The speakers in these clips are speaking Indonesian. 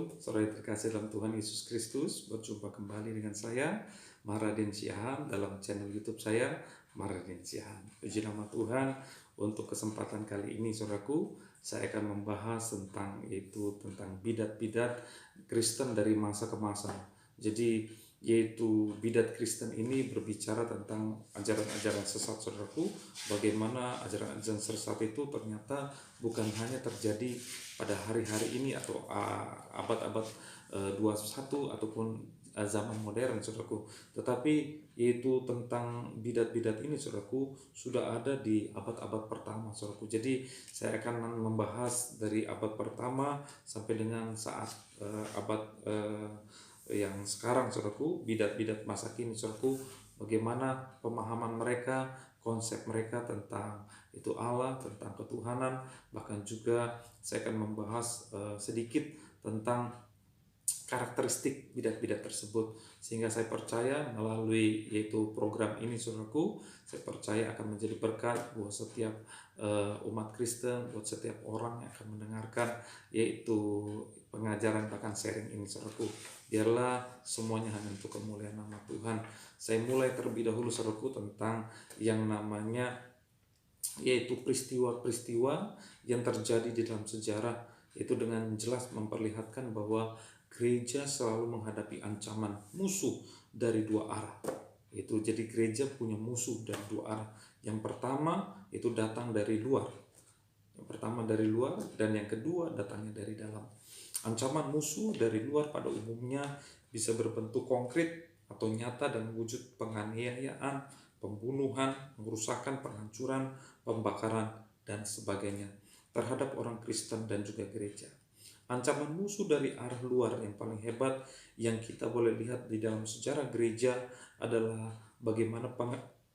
Shalom, saudara yang terkasih dalam Tuhan Yesus Kristus. Berjumpa kembali dengan saya, Maradin Siahaan, dalam channel YouTube saya, Maradin Siahaan. Puji nama Tuhan. Untuk kesempatan kali ini, saudaraku, saya akan membahas tentang bidat-bidat Kristen dari masa ke masa. Jadi, yaitu bidat Kristen ini berbicara tentang ajaran-ajaran sesat, saudaraku. Bagaimana ajaran-ajaran sesat itu ternyata bukan hanya terjadi pada hari-hari ini atau abad-abad 21 ataupun zaman modern, saudaraku, tetapi yaitu tentang bidat-bidat ini, saudaraku, sudah ada di abad-abad pertama, saudaraku. Jadi saya akan membahas dari abad pertama sampai dengan saat abad yang sekarang, saudaraku, bidat-bidat masa kini, saudaraku, bagaimana pemahaman mereka, konsep mereka tentang itu Allah, tentang ketuhanan. Bahkan juga saya akan membahas sedikit tentang karakteristik bidat-bidat tersebut, sehingga saya percaya melalui yaitu program ini, saudaraku, saya percaya akan menjadi berkat buat setiap umat Kristen, buat setiap orang yang akan mendengarkan yaitu pengajaran bahkan sharing ini, saudaraku. Biarlah semuanya hanya untuk kemuliaan nama Tuhan. Saya mulai terlebih dahulu, saudaraku, tentang yang namanya yaitu peristiwa-peristiwa yang terjadi di dalam sejarah, itu dengan jelas memperlihatkan bahwa gereja selalu menghadapi ancaman musuh dari dua arah. Itu jadi gereja punya musuh dari dua arah. Yang pertama itu datang dari luar. Yang pertama dari luar, dan yang kedua datangnya dari dalam. Ancaman musuh dari luar pada umumnya bisa berbentuk konkret atau nyata dan wujud penganiayaan, pembunuhan, pengerusakan, penghancuran, pembakaran, dan sebagainya terhadap orang Kristen dan juga gereja. Ancaman musuh dari arah luar yang paling hebat yang kita boleh lihat di dalam sejarah gereja adalah bagaimana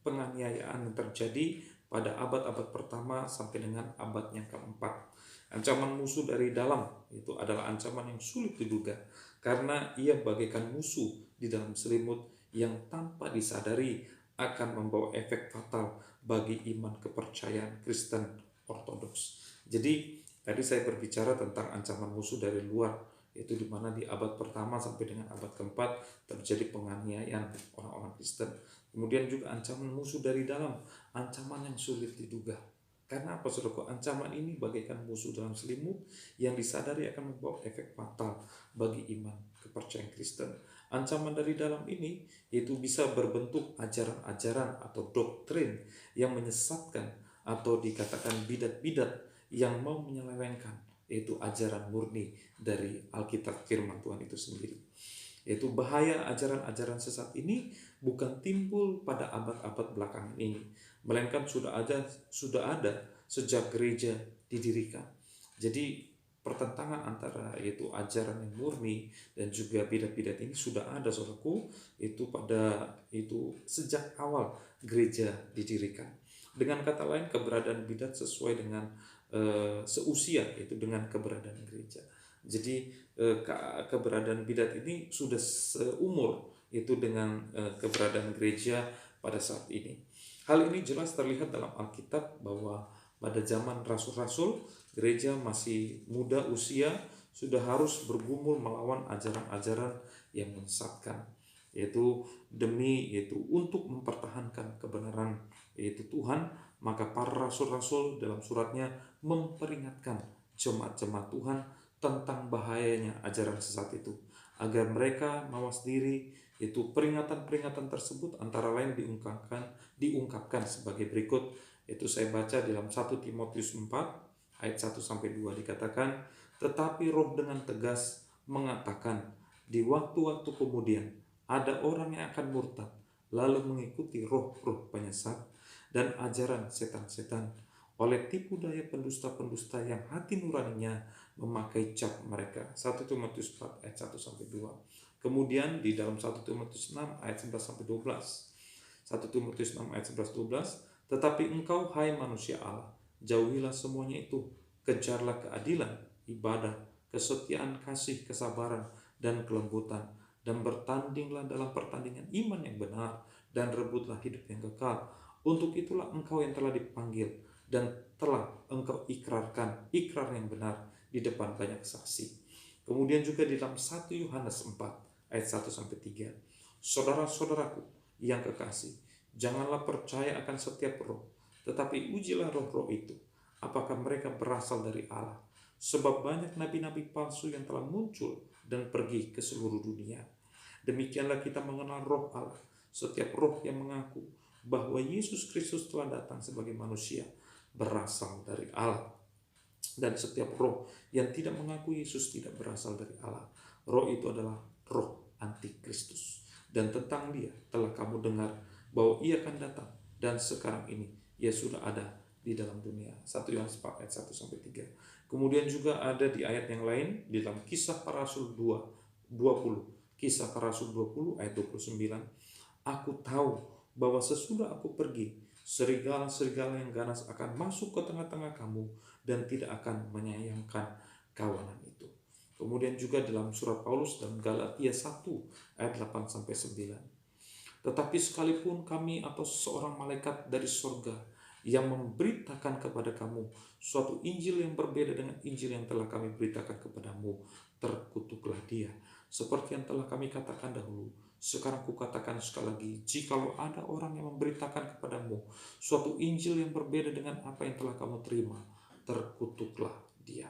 penganiayaan yang terjadi pada abad-abad pertama sampai dengan abad yang keempat. Ancaman musuh dari dalam itu adalah ancaman yang sulit diduga, karena ia bagaikan musuh di dalam selimut yang tanpa disadari akan membawa efek fatal bagi iman kepercayaan Kristen Ortodoks. Jadi tadi saya berbicara tentang ancaman musuh dari luar, yaitu di mana di abad pertama sampai dengan abad keempat terjadi penganiayaan orang-orang Kristen. Kemudian juga ancaman musuh dari dalam, ancaman yang sulit diduga. Karena apa, saudaraku? Ancaman ini bagaikan musuh dalam selimut yang disadari akan membawa efek fatal bagi iman kepercayaan Kristen. Ancaman dari dalam ini yaitu bisa berbentuk ajaran-ajaran atau doktrin yang menyesatkan atau dikatakan bidat-bidat yang mau menyelewengkan yaitu ajaran murni dari Alkitab firman Tuhan itu sendiri. Yaitu bahaya ajaran-ajaran sesat ini bukan timbul pada abad-abad belakangan ini, melainkan sudah ada sejak gereja didirikan. Jadi pertentangan antara yaitu ajaran yang murni dan juga bidat-bidat ini sudah ada, saudaraku, itu pada itu sejak awal gereja didirikan. Dengan kata lain, keberadaan bidat sesuai dengan seusia itu dengan keberadaan gereja. Jadi keberadaan bidat ini sudah seumur itu dengan keberadaan gereja pada saat ini. Hal ini jelas terlihat dalam Alkitab bahwa pada zaman rasul-rasul, gereja masih muda usia sudah harus bergumul melawan ajaran-ajaran yang menyesatkan, yaitu untuk mempertahankan kebenaran yaitu Tuhan. Maka para rasul-rasul dalam suratnya memperingatkan jemaat-jemaat Tuhan tentang bahayanya ajaran sesat itu, agar mereka mawas diri. Itu peringatan-peringatan tersebut antara lain diungkapkan sebagai berikut. Itu saya baca dalam 1 Timotius 4 ayat 1-2 dikatakan, tetapi Roh dengan tegas mengatakan, di waktu-waktu kemudian ada orang yang akan murtad, lalu mengikuti roh-roh penyesat dan ajaran setan-setan oleh tipu daya pendusta-pendusta yang hati nuraninya memakai cap mereka. 1 Timotius 4 ayat 1-2. Kemudian di dalam 1 Timotius 6 ayat 11-12. 1 Timotius 6 ayat 11-12, tetapi engkau hai manusia Allah, jauhilah semuanya itu, kejarlah keadilan, ibadah, kesetiaan, kasih, kesabaran, dan kelembutan, dan bertandinglah dalam pertandingan iman yang benar, dan rebutlah hidup yang kekal. Untuk itulah engkau yang telah dipanggil dan telah engkau ikrarkan ikrar yang benar di depan banyak saksi. Kemudian juga di dalam 1 Yohanes 4 ayat 1-3. Saudara-saudaraku yang kekasih, janganlah percaya akan setiap roh, tetapi ujilah roh-roh itu, apakah mereka berasal dari Allah. Sebab banyak nabi-nabi palsu yang telah muncul dan pergi ke seluruh dunia. Demikianlah kita mengenal roh Allah. Setiap roh yang mengaku bahwa Yesus Kristus telah datang sebagai manusia berasal dari Allah. Dan setiap roh yang tidak mengaku Yesus tidak berasal dari Allah. Roh itu adalah roh antikristus. Dan tentang dia telah kamu dengar bahwa ia akan datang, dan sekarang ini ia sudah ada di dalam dunia. 1 Yohanes 4 ayat 1-3. Kemudian juga ada di ayat yang lain di dalam Kisah Para Rasul 20. Kisah Para Rasul 20 ayat 29. Aku tahu bahwa sesudah aku pergi, serigala-serigala yang ganas akan masuk ke tengah-tengah kamu dan tidak akan menyayangkan kawanan itu. Kemudian juga dalam surat Paulus dalam Galatia 1 ayat 8-9. Tetapi sekalipun kami atau seorang malaikat dari surga yang memberitakan kepada kamu suatu Injil yang berbeda dengan Injil yang telah kami beritakan kepadamu, terkutuklah dia. Seperti yang telah kami katakan dahulu, sekarang kukatakan sekali lagi, jikalau ada orang yang memberitakan kepadamu suatu Injil yang berbeda dengan apa yang telah kamu terima, terkutuklah dia.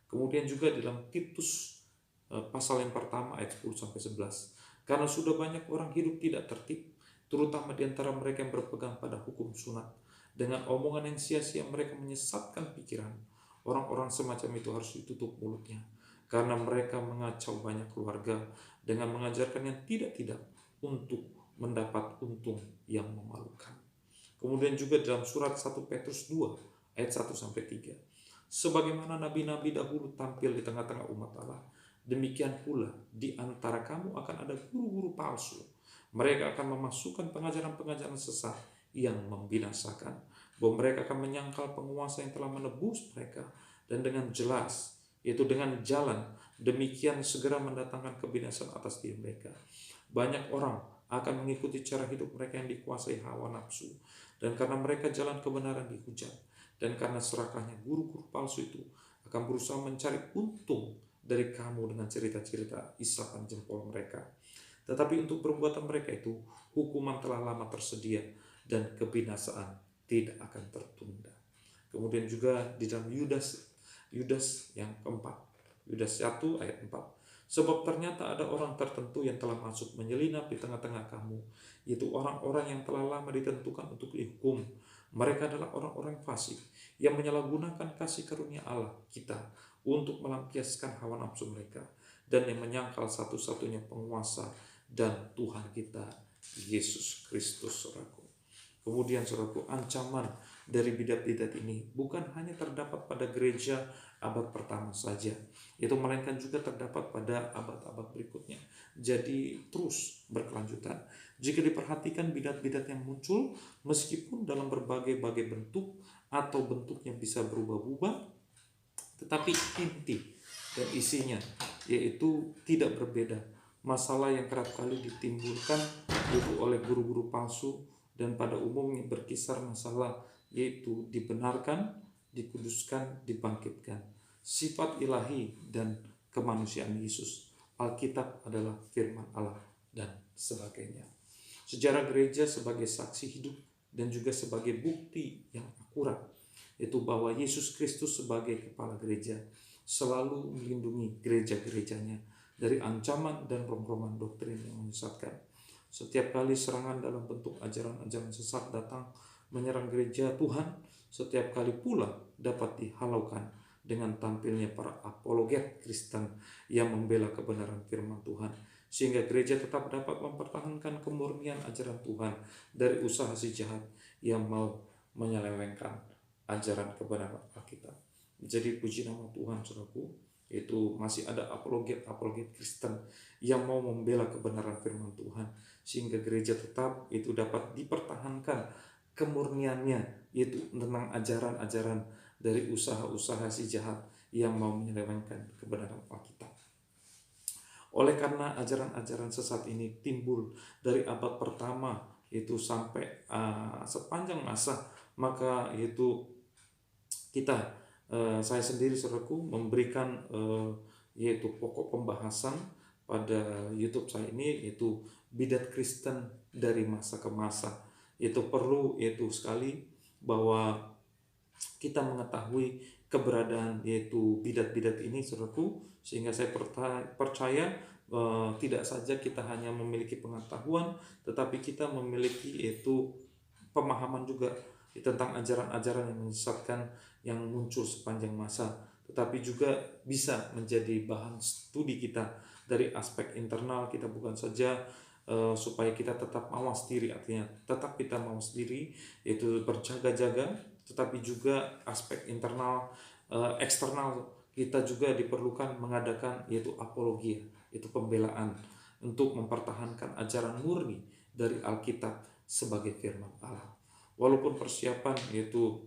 Kemudian juga dalam Titus pasal yang pertama ayat 10-11. Karena sudah banyak orang hidup tidak tertib, terutama di antara mereka yang berpegang pada hukum sunat. Dengan omongan yang sia-sia mereka menyesatkan pikiran. Orang-orang semacam itu harus ditutup mulutnya, karena mereka mengacau banyak keluarga dengan mengajarkan yang tidak-tidak untuk mendapat untung yang memalukan. Kemudian juga dalam surat 1 Petrus 2 ayat 1-3. Sebagaimana nabi-nabi dahulu tampil di tengah-tengah umat Allah, demikian pula di antara kamu akan ada guru-guru palsu. Mereka akan memasukkan pengajaran-pengajaran sesat yang membinasakan, bahwa mereka akan menyangkal penguasa yang telah menebus mereka, dan dengan jelas, yaitu dengan jalan demikian segera mendatangkan kebinasan atas diri mereka. Banyak orang akan mengikuti cara hidup mereka yang dikuasai hawa nafsu, dan karena mereka jalan kebenaran dihujat, dan karena serakahnya guru-guru palsu itu akan berusaha mencari untung dari kamu dengan cerita-cerita isapan jempol mereka. Tetapi untuk perbuatan mereka itu hukuman telah lama tersedia, dan kebinasaan tidak akan tertunda. Kemudian juga di dalam Yudas yang keempat, Yudas 1 ayat 4. Sebab ternyata ada orang tertentu yang telah masuk menyelinap di tengah-tengah kamu, yaitu orang-orang yang telah lama ditentukan untuk dihukum. Mereka adalah orang-orang fasik yang menyalahgunakan kasih karunia Allah kita untuk melampiaskan hawa nafsu mereka, dan yang menyangkal satu-satunya penguasa dan Tuhan kita, Yesus Kristus, saudaraku. Kemudian saudaraku, ancaman dari bidat-bidat ini bukan hanya terdapat pada gereja abad pertama saja, itu melainkan juga terdapat pada abad-abad berikutnya. Jadi terus berkelanjutan. Jika diperhatikan bidat-bidat yang muncul, meskipun dalam berbagai-bagai bentuk atau bentuknya bisa berubah-ubah, tetapi inti dan isinya yaitu tidak berbeda. Masalah yang kerap kali ditimbulkan yaitu oleh guru-guru palsu, dan pada umumnya berkisar masalah yaitu dibenarkan, dikuduskan, dibangkitkan, sifat ilahi dan kemanusiaan Yesus, Alkitab adalah firman Allah, dan sebagainya. Sejarah gereja sebagai saksi hidup dan juga sebagai bukti yang akurat, yaitu bahwa Yesus Kristus sebagai kepala gereja selalu melindungi gereja-gerejanya dari ancaman dan rongrongan doktrin yang menyesatkan. Setiap kali serangan dalam bentuk ajaran-ajaran sesat datang menyerang gereja Tuhan, setiap kali pula dapat dihalaukan dengan tampilnya para apologet Kristen yang membela kebenaran firman Tuhan, sehingga gereja tetap dapat mempertahankan kemurnian ajaran Tuhan dari usaha si jahat yang mau menyelewengkan ajaran kebenaran Alkitab. Jadi puji nama Tuhan, saudaraku, itu masih ada apologet Kristen yang mau membela kebenaran firman Tuhan, sehingga gereja tetap itu dapat dipertahankan kemurniannya, yaitu tentang ajaran-ajaran dari usaha-usaha si jahat yang mau menyelewengkan kebenaran Alkitab. Oleh karena ajaran-ajaran sesat ini timbul dari abad pertama itu sampai sepanjang masa, maka itu kita saya sendiri saudaraku memberikan yaitu pokok pembahasan pada YouTube saya ini, yaitu bidat Kristen dari masa ke masa. Itu perlu yaitu sekali bahwa kita mengetahui keberadaan yaitu bidat-bidat ini, saudaraku, sehingga saya percaya tidak saja kita hanya memiliki pengetahuan, tetapi kita memiliki yaitu pemahaman juga tentang ajaran-ajaran yang menyesatkan yang muncul sepanjang masa, tetapi juga bisa menjadi bahan studi kita dari aspek internal kita, bukan saja supaya kita tetap mawas diri, artinya tetap kita mawas diri yaitu berjaga-jaga, tetapi juga aspek internal, eksternal kita juga diperlukan mengadakan yaitu apologia, yaitu pembelaan untuk mempertahankan ajaran murni dari Alkitab sebagai firman Allah. Walaupun persiapan yaitu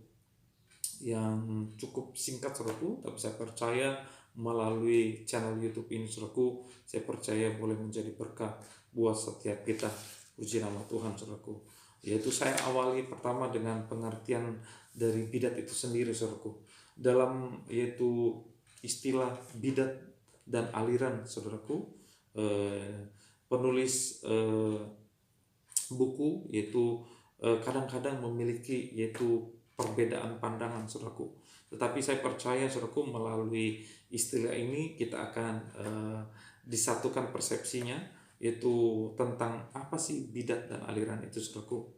yang cukup singkat, saudaraku, tapi saya percaya melalui channel YouTube ini, saudaraku, saya percaya boleh menjadi berkah buat setiap kita. Puji nama Tuhan, saudaraku. Yaitu saya awali pertama dengan pengertian dari bidat itu sendiri, saudaraku. Dalam yaitu istilah bidat dan aliran, saudaraku, penulis buku yaitu kadang-kadang memiliki yaitu perbedaan pandangan, saudaraku. Tetapi saya percaya, saudaraku, melalui istilah ini kita akan disatukan persepsinya, yaitu tentang apa sih bidat dan aliran itu, saudaraku.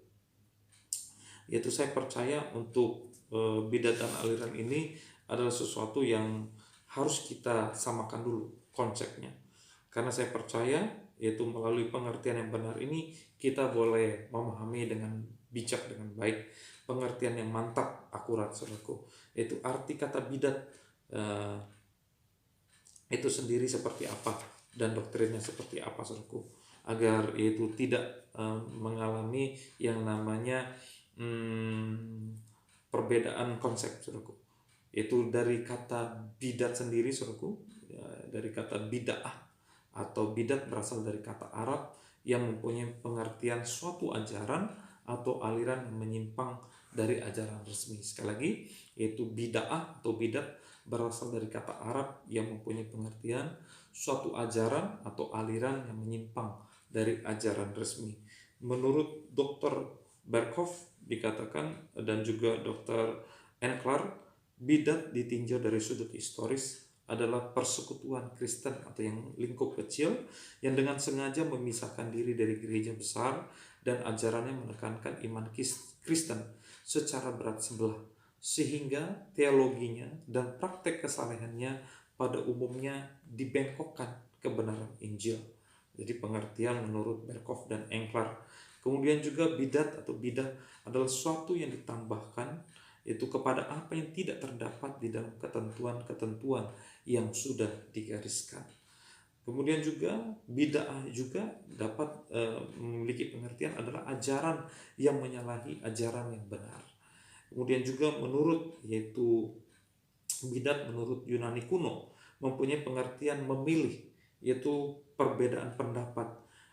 Yaitu saya percaya untuk bidat dan aliran ini adalah sesuatu yang harus kita samakan dulu konsepnya. Karena saya percaya yaitu melalui pengertian yang benar ini kita boleh memahami dengan bijak, dengan baik, pengertian yang mantap, akurat, saudaraku. Yaitu arti kata bidat itu sendiri seperti apa dan doktrinnya seperti apa, saudaraku, agar itu tidak mengalami yang namanya perbedaan konsep, saudaraku. Itu dari kata bidat sendiri, saudaraku, dari kata bid'ah atau bidat berasal dari kata Arab yang mempunyai pengertian suatu ajaran atau aliran yang menyimpang dari ajaran resmi. Sekali lagi, yaitu bid'ah atau bidat berasal dari kata Arab yang mempunyai pengertian suatu ajaran atau aliran yang menyimpang dari ajaran resmi. Menurut Dr. Berkhof dikatakan, dan juga Dr. Enklar, bidat ditinjau dari sudut historis adalah persekutuan Kristen atau yang lingkup kecil yang dengan sengaja memisahkan diri dari gereja besar dan ajarannya menekankan iman Kristen secara berat sebelah, sehingga teologinya dan praktek kesalehannya pada umumnya dibengkokkan kebenaran Injil. Jadi pengertian menurut Berkhof dan Enklar. Kemudian juga bidat atau bidah adalah sesuatu yang ditambahkan itu kepada apa yang tidak terdapat di dalam ketentuan-ketentuan yang sudah digariskan. Kemudian juga bid'ah juga dapat memiliki pengertian adalah ajaran yang menyalahi ajaran yang benar. Kemudian juga menurut yaitu bidat menurut Yunani kuno mempunyai pengertian memilih, yaitu perbedaan pendapat.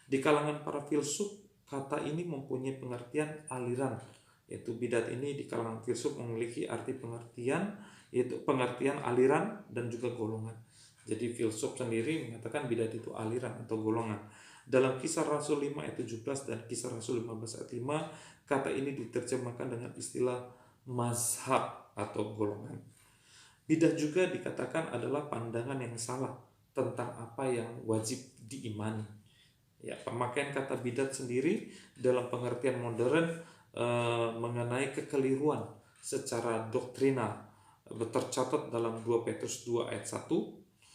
Di kalangan para filsuf, kata ini mempunyai pengertian aliran, yaitu bidat ini di kalangan filsuf memiliki arti pengertian, yaitu pengertian aliran dan juga golongan. Jadi filsuf sendiri mengatakan bidat itu aliran atau golongan. Dalam Kisah Rasul 5 ayat 17 dan Kisah Rasul 15 ayat 5, kata ini diterjemahkan dengan istilah mazhab atau golongan. Bidat juga dikatakan adalah pandangan yang salah tentang apa yang wajib diimani. Ya, pemakaian kata bidat sendiri dalam pengertian modern mengenai kekeliruan secara doktrinal tercatat dalam 2 Petrus 2 ayat 1,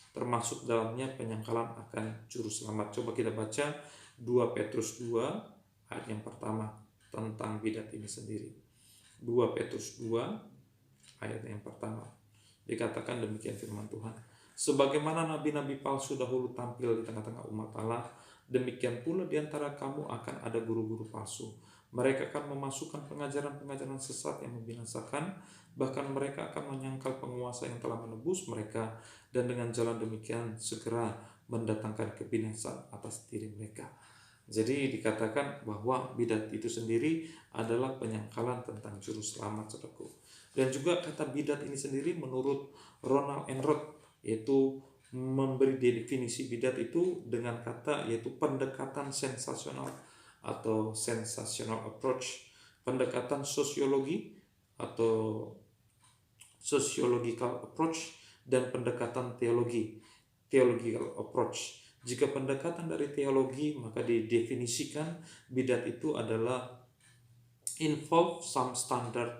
termasuk dalamnya penyangkalan akan juru selamat. Coba kita baca 2 Petrus 2 ayat yang pertama tentang bidat ini sendiri. 2 Petrus 2 ayat yang pertama. Dikatakan demikian firman Tuhan. Sebagaimana nabi-nabi palsu dahulu tampil di tengah-tengah umat Allah, demikian pula di antara kamu akan ada guru-guru palsu. Mereka akan memasukkan pengajaran-pengajaran sesat yang membinasakan, bahkan mereka akan menyangkal penguasa yang telah menebus mereka, dan dengan jalan demikian segera mendatangkan kebinasaan atas diri mereka. Jadi dikatakan bahwa bidat itu sendiri adalah penyangkalan tentang juru selamat, saudaraku. Dan juga kata bidat ini sendiri menurut Ronald Enroth, yaitu memberi definisi bidat itu dengan kata yaitu pendekatan sensasional atau sensational approach, pendekatan sosiologi atau sociological approach, dan pendekatan teologi, theological approach. Jika pendekatan dari teologi, maka didefinisikan bidat itu adalah involve some standard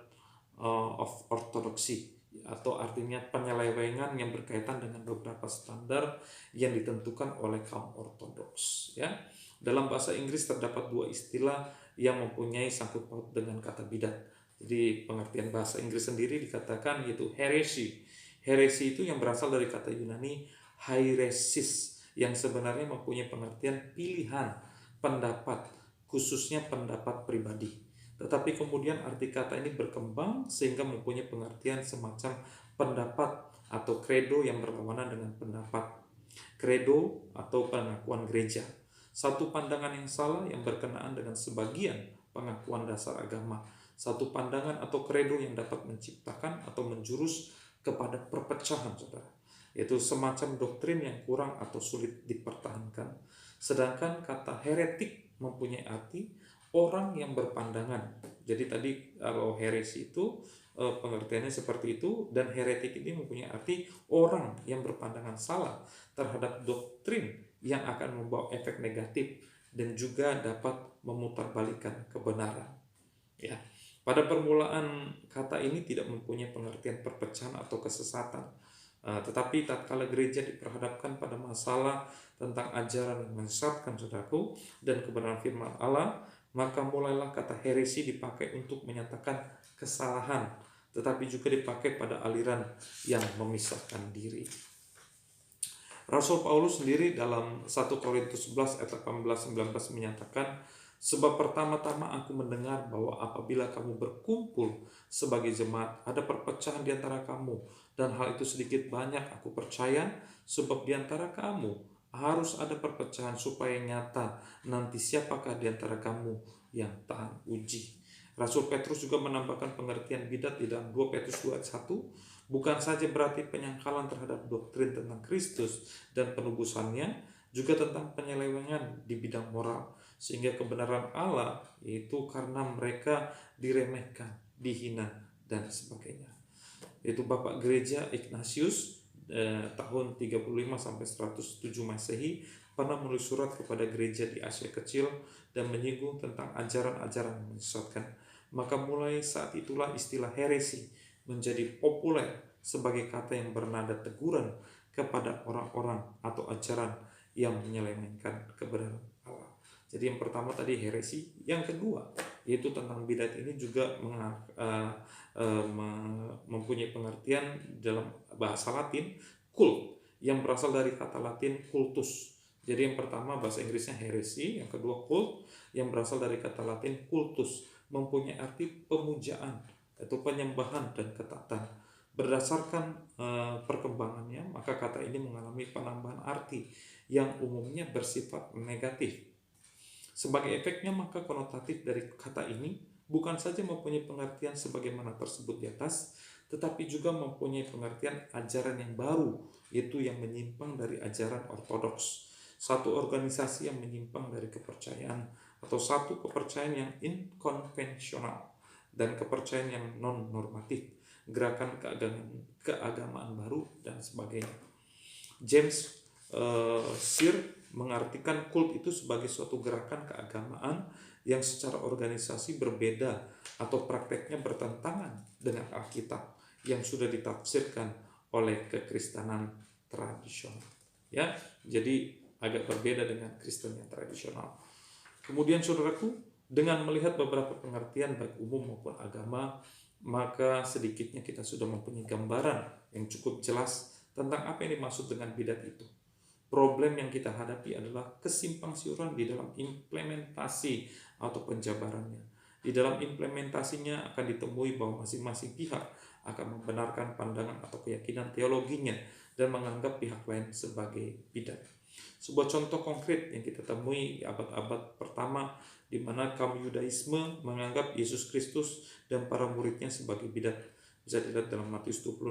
of orthodoxy, atau artinya penyelewengan yang berkaitan dengan beberapa standar yang ditentukan oleh kaum ortodoks. Ya, dalam bahasa Inggris terdapat dua istilah yang mempunyai sangkut paut dengan kata bidat. Jadi pengertian bahasa Inggris sendiri dikatakan yaitu heresy. Heresy itu yang berasal dari kata Yunani hairesis, yang sebenarnya mempunyai pengertian pilihan, pendapat, khususnya pendapat pribadi. Tetapi kemudian arti kata ini berkembang sehingga mempunyai pengertian semacam pendapat atau credo yang berlawanan dengan pendapat. Credo atau pengakuan gereja, satu pandangan yang salah yang berkenaan dengan sebagian pengakuan dasar agama, satu pandangan atau credo yang dapat menciptakan atau menjurus kepada perpecahan, saudara, yaitu semacam doktrin yang kurang atau sulit dipertahankan. Sedangkan kata heretik mempunyai arti orang yang berpandangan. Jadi tadi kalau heresi itu pengertiannya seperti itu, dan heretik ini mempunyai arti orang yang berpandangan salah terhadap doktrin yang akan membawa efek negatif dan juga dapat memutarbalikkan kebenaran. Ya, pada permulaan kata ini tidak mempunyai pengertian perpecahan atau kesesatan. Tetapi tatkala gereja diperhadapkan pada masalah tentang ajaran yang menyesatkan, saudaraku, dan kebenaran firman Allah, maka mulailah kata heresi dipakai untuk menyatakan kesalahan, tetapi juga dipakai pada aliran yang memisahkan diri. Rasul Paulus sendiri dalam 1 Korintus 11 ayat 18-19 menyatakan, sebab pertama-tama aku mendengar bahwa apabila kamu berkumpul sebagai jemaat, ada perpecahan di antara kamu, dan hal itu sedikit banyak aku percaya, sebab di antara kamu harus ada perpecahan supaya nyata nanti siapakah di antara kamu yang tahan uji. Rasul Petrus juga menambahkan pengertian bidat di dalam 2 Petrus 2 ayat 1, bukan saja berarti penyangkalan terhadap doktrin tentang Kristus dan penebusannya, juga tentang penyelewengan di bidang moral, sehingga kebenaran Allah yaitu karena mereka diremehkan, dihina, dan sebagainya. Yaitu Bapak Gereja Ignatius tahun 35 sampai 107 Masehi pernah menulis surat kepada gereja di Asia Kecil dan menyinggung tentang ajaran-ajaran yang menyesatkan. Maka mulai saat itulah istilah heresi menjadi populer sebagai kata yang bernada teguran kepada orang-orang atau ajaran yang menyelewengkan kebenaran Allah. Jadi yang pertama tadi heresi, yang kedua yaitu tentang bidat ini juga mempunyai pengertian dalam bahasa Latin kult, yang berasal dari kata Latin cultus. Jadi yang pertama bahasa Inggrisnya heresi, yang kedua kult, yang berasal dari kata Latin cultus, mempunyai arti pemujaan atau penyembahan dan ketaatan. Berdasarkan perkembangannya, maka kata ini mengalami penambahan arti yang umumnya bersifat negatif. Sebagai efeknya, maka konotatif dari kata ini bukan saja mempunyai pengertian sebagaimana tersebut di atas, tetapi juga mempunyai pengertian ajaran yang baru, yaitu yang menyimpang dari ajaran ortodoks, satu organisasi yang menyimpang dari kepercayaan, atau satu kepercayaan yang inkonvensional dan kepercayaan yang non-normatif, gerakan keagamaan baru, dan sebagainya. James Sir mengartikan kult itu sebagai suatu gerakan keagamaan yang secara organisasi berbeda atau prakteknya bertentangan dengan Alkitab yang sudah ditafsirkan oleh kekristenan tradisional. Ya, jadi agak berbeda dengan Kristen yang tradisional. Kemudian saudaraku, dengan melihat beberapa pengertian baik umum maupun agama, maka sedikitnya kita sudah mempunyai gambaran yang cukup jelas tentang apa yang dimaksud dengan bidat itu. Problem yang kita hadapi adalah kesimpangsiuran di dalam implementasi atau penjabarannya. Di dalam implementasinya akan ditemui bahwa masing-masing pihak akan membenarkan pandangan atau keyakinan teologinya dan menganggap pihak lain sebagai bidat. Sebuah contoh konkret yang kita temui di abad-abad pertama, di mana kaum Yudaisme menganggap Yesus Kristus dan para muridnya sebagai bidat. Bisa dilihat dalam Matius 26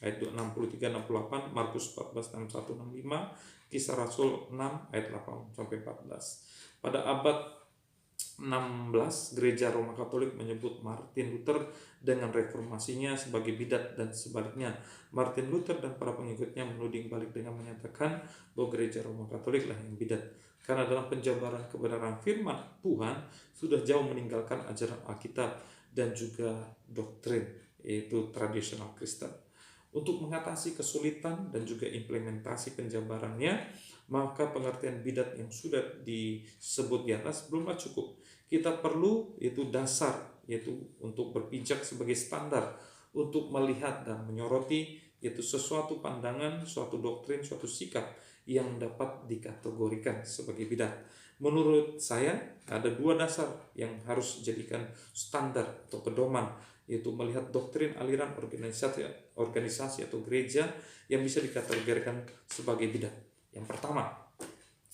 ayat 63-68, Markus 14, 61-65, Kisah Rasul 6 ayat 8-14. Pada abad 16, gereja Roma Katolik menyebut Martin Luther dengan reformasinya sebagai bidat, dan sebaliknya Martin Luther dan para pengikutnya menuding balik dengan menyatakan bahwa gereja Roma Katolik lah yang bidat, karena dalam penjabaran kebenaran firman Tuhan sudah jauh meninggalkan ajaran Alkitab dan juga doktrin, yaitu tradisional Kristen. Untuk mengatasi kesulitan dan juga implementasi penjabarannya, maka pengertian bidat yang sudah disebut di atas belumlah cukup. Kita perlu yaitu dasar, yaitu untuk berpijak sebagai standar untuk melihat dan menyoroti yaitu sesuatu pandangan, suatu doktrin, suatu sikap yang dapat dikategorikan sebagai bidat. Menurut saya ada dua dasar yang harus dijadikan standar atau pedoman, yaitu melihat doktrin aliran organisasi atau gereja yang bisa dikategorikan sebagai bidat. Yang pertama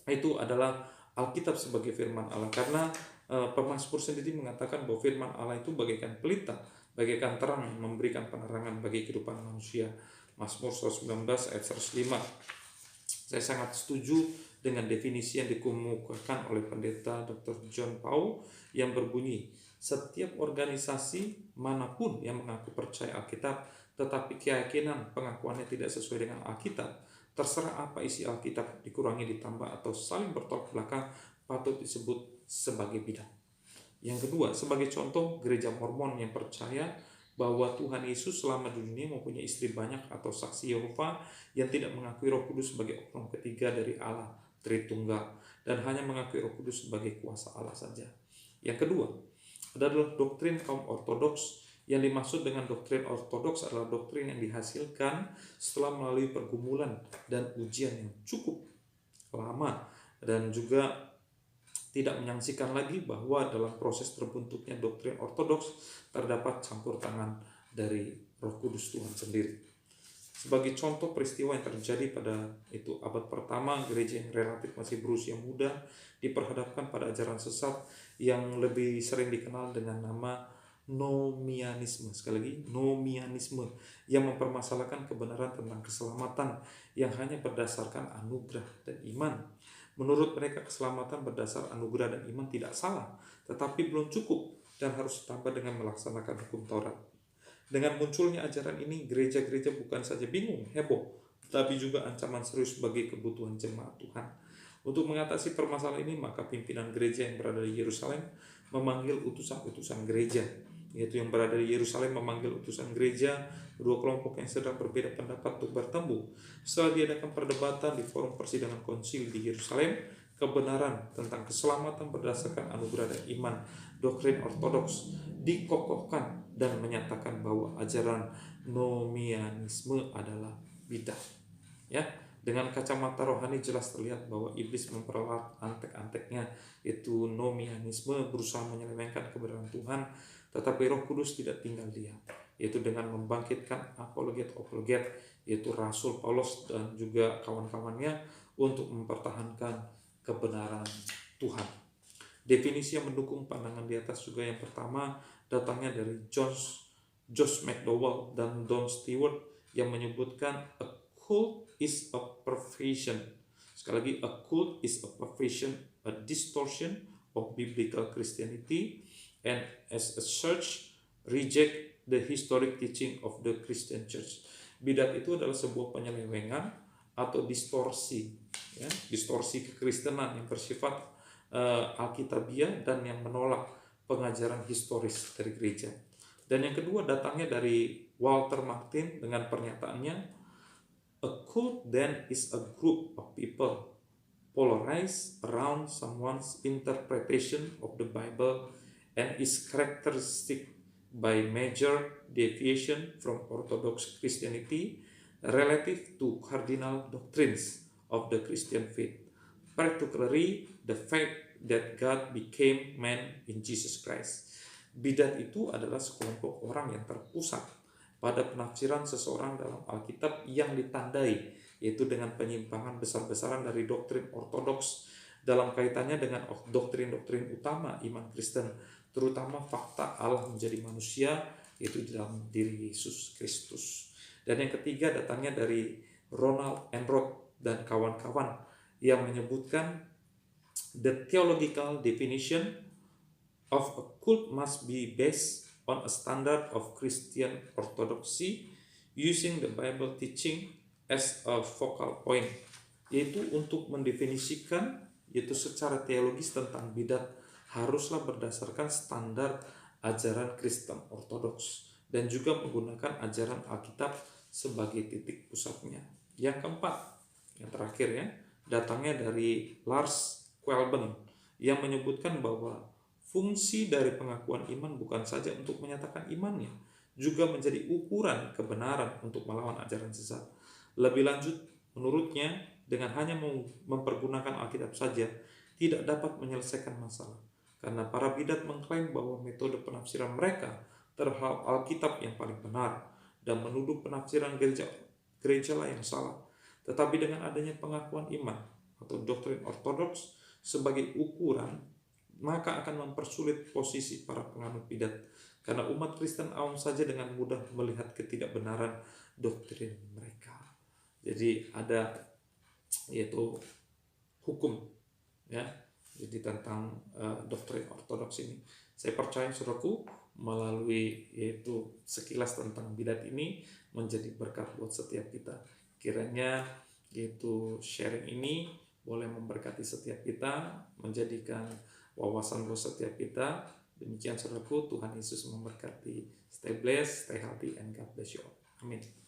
itu adalah Alkitab sebagai firman Allah, karena Pemasmur sendiri mengatakan bahwa firman Allah itu bagaikan pelita, bagaikan terang yang memberikan penerangan bagi kehidupan manusia. Mazmur 119 ayat 105. Saya sangat setuju dengan definisi yang dikemukakan oleh pendeta Dr. John Paul yang berbunyi, setiap organisasi manapun yang mengaku percaya Alkitab tetapi keyakinan pengakuannya tidak sesuai dengan Alkitab, terserah apa isi Alkitab, dikurangi, ditambah, atau saling bertolak belakang, patut disebut sebagai bidat. Yang kedua, sebagai contoh, gereja Mormon yang percaya bahwa Tuhan Yesus selama di dunia mempunyai istri banyak, atau saksi Yehova yang tidak mengakui Roh Kudus sebagai oknum ketiga dari Allah Tritunggal dan hanya mengakui Roh Kudus sebagai kuasa Allah saja. Yang kedua adalah doktrin kaum ortodoks. Yang dimaksud dengan doktrin ortodoks adalah doktrin yang dihasilkan setelah melalui pergumulan dan ujian yang cukup lama, dan juga tidak menyaksikan lagi bahwa dalam proses terbentuknya doktrin ortodoks terdapat campur tangan dari Roh Kudus Tuhan sendiri. Sebagai contoh peristiwa yang terjadi pada itu abad pertama, gereja yang relatif masih berusia muda diperhadapkan pada ajaran sesat yang lebih sering dikenal dengan nama nomianisme. Sekali lagi, nomianisme, yang mempermasalahkan kebenaran tentang keselamatan yang hanya berdasarkan anugerah dan iman. Menurut mereka, keselamatan berdasar anugerah dan iman tidak salah, tetapi belum cukup dan harus ditambah dengan melaksanakan hukum Taurat. Dengan munculnya ajaran ini, gereja-gereja bukan saja bingung, heboh, tetapi juga ancaman serius bagi kebutuhan jemaat Tuhan. Untuk mengatasi permasalahan ini, maka pimpinan gereja yang berada di Yerusalem memanggil utusan-utusan gereja, yaitu yang berada di Yerusalem memanggil utusan gereja, kedua kelompok yang sedang berbeda pendapat untuk bertemu. Setelah diadakan perdebatan di forum persidangan konsil di Yerusalem, kebenaran tentang keselamatan berdasarkan anugerah dan iman, doktrin ortodoks, dikokohkan dan menyatakan bahwa ajaran nomianisme adalah bidat. Ya, dengan kacamata rohani jelas terlihat bahwa iblis memperalat antek-anteknya, yaitu nomianisme, berusaha menyelewengkan kebenaran Tuhan, tetapi Roh Kudus tidak tinggal diam, yaitu dengan membangkitkan apologet-apologet, yaitu Rasul Paulus dan juga kawan-kawannya, untuk mempertahankan kebenaran Tuhan. Definisi yang mendukung pandangan di atas juga yang pertama datangnya dari Josh McDowell dan Don Stewart yang menyebutkan a cult is a perversion. Sekali lagi, a cult is a perversion, a distortion of biblical Christianity, and as a church reject the historic teaching of the Christian Church. Bidat itu adalah sebuah penyelewengan atau distorsi, ya, distorsi kekristenan yang bersifat alkitabiah dan yang menolak pengajaran historis dari gereja. Dan yang kedua datangnya dari Walter Martin dengan pernyataannya, a cult then is a group of people polarized around someone's interpretation of the Bible and is characteristic by major deviation from Orthodox Christianity relative to cardinal doctrines of the Christian faith, particularly the fact that God became man in Jesus Christ. Bidat itu adalah sekelompok orang yang terpusat pada penafsiran seseorang dalam Alkitab yang ditandai yaitu dengan penyimpangan besar-besaran dari doktrin ortodoks dalam kaitannya dengan doktrin-doktrin utama iman Kristen, terutama fakta Allah menjadi manusia, yaitu di dalam diri Yesus Kristus. Dan yang ketiga datangnya dari Ronald Enroth dan kawan-kawan yang menyebutkan the theological definition of a cult must be based on a standard of Christian orthodoxy using the Bible teaching as a focal point, yaitu untuk mendefinisikan yaitu secara teologis tentang bidat haruslah berdasarkan standar ajaran Kristen ortodoks dan juga menggunakan ajaran Alkitab sebagai titik pusatnya. Yang keempat, yang terakhir ya, datangnya dari Lars Quelben yang menyebutkan bahwa fungsi dari pengakuan iman bukan saja untuk menyatakan imannya, juga menjadi ukuran kebenaran untuk melawan ajaran sesat. Lebih lanjut, menurutnya, dengan hanya mempergunakan Alkitab saja, tidak dapat menyelesaikan masalah. Karena para bidat mengklaim bahwa metode penafsiran mereka terhadap Alkitab yang paling benar dan menuduh penafsiran gereja lah yang salah. Tetapi dengan adanya pengakuan iman atau doktrin ortodoks sebagai ukuran, maka akan mempersulit posisi para penganut bidat. Karena umat Kristen awam saja dengan mudah melihat ketidakbenaran doktrin mereka. Jadi ada yaitu hukum ya. Jadi tentang doktrin ortodoks ini, saya percaya saudaraku melalui yaitu sekilas tentang bidat ini menjadi berkat buat setiap kita. Kiranya yaitu sharing ini boleh memberkati setiap kita, menjadikan wawasan buat setiap kita. Demikian saudaraku, Tuhan Yesus memberkati. Stay blessed, stay healthy, and God bless you all. Amin.